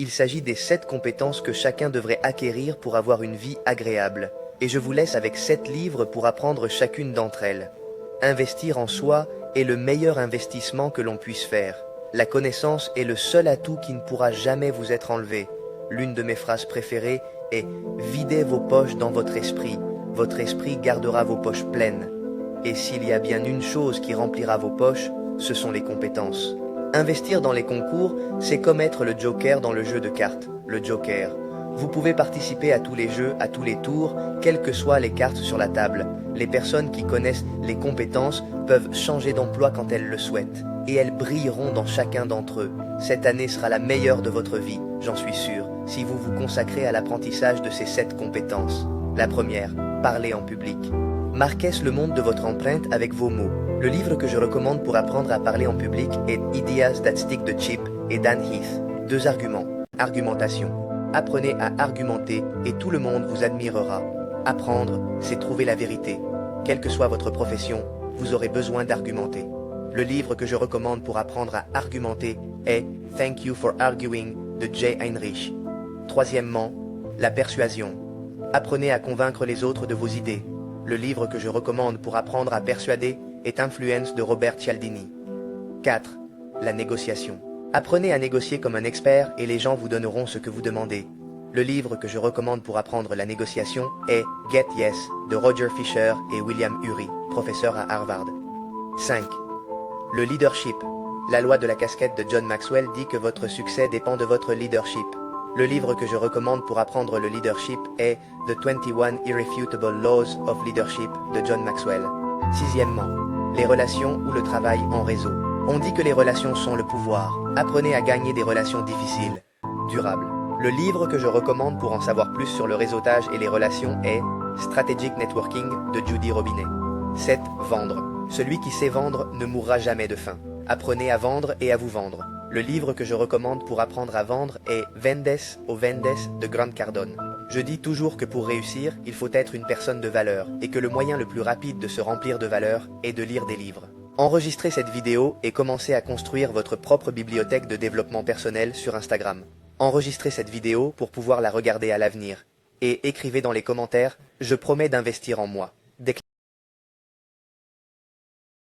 Il s'agit des 7 compétences que chacun devrait acquérir pour avoir une vie agréable. Et je vous laisse avec 7 livres pour apprendre chacune d'entre elles. Investir en soi est le meilleur investissement que l'on puisse faire. La connaissance est le seul atout qui ne pourra jamais vous être enlevé. L'une de mes phrases préférées est « Videz vos poches dans votre esprit. Votre esprit gardera vos poches pleines. » Et s'il y a bien une chose qui remplira vos poches, ce sont les compétences. Investir dans les concours, c'est comme être le joker dans le jeu de cartes, le joker. Vous pouvez participer à tous les jeux, à tous les tours, quelles que soient les cartes sur la table. Les personnes qui connaissent les compétences peuvent changer d'emploi quand elles le souhaitent. Et elles brilleront dans chacun d'entre eux. Cette année sera la meilleure de votre vie, j'en suis sûr, si vous vous consacrez à l'apprentissage de ces 7 compétences. La première, parler en public. Marquez le monde de votre empreinte avec vos mots. Le livre que je recommande pour apprendre à parler en public est Ideas That Stick de Chip et Dan Heath. 2 arguments. Argumentation. Apprenez à argumenter et tout le monde vous admirera. Apprendre, c'est trouver la vérité. Quelle que soit votre profession, vous aurez besoin d'argumenter. Le livre que je recommande pour apprendre à argumenter est Thank You for Arguing de Jay Heinrich. Troisièmement, la persuasion. Apprenez à convaincre les autres de vos idées. Le livre que je recommande pour apprendre à persuader est Influence de Robert Cialdini. 4. La négociation. Apprenez à négocier comme un expert et les gens vous donneront ce que vous demandez. Le livre que je recommande pour apprendre la négociation est Get Yes de Roger Fisher et William Ury, professeur à Harvard. 5. Le leadership. La loi de la casquette de John Maxwell dit que votre succès dépend de votre leadership. Le livre que je recommande pour apprendre le leadership est The 21 Irrefutable Laws of Leadership de John Maxwell. Sixièmement, les relations ou le travail en réseau. On dit que les relations sont le pouvoir. Apprenez à gagner des relations difficiles, durables. Le livre que je recommande pour en savoir plus sur le réseautage et les relations est Strategic Networking de Judy Robinet. 7. Vendre. Celui qui sait vendre ne mourra jamais de faim. Apprenez à vendre et à vous vendre. Le livre que je recommande pour apprendre à vendre est Vendes o Vendes de Grant Cardone. Je dis toujours que pour réussir, il faut être une personne de valeur et que le moyen le plus rapide de se remplir de valeur est de lire des livres. Enregistrez cette vidéo et commencez à construire votre propre bibliothèque de développement personnel sur Instagram. Enregistrez cette vidéo pour pouvoir la regarder à l'avenir. Et écrivez dans les commentaires « Je promets d'investir en moi ».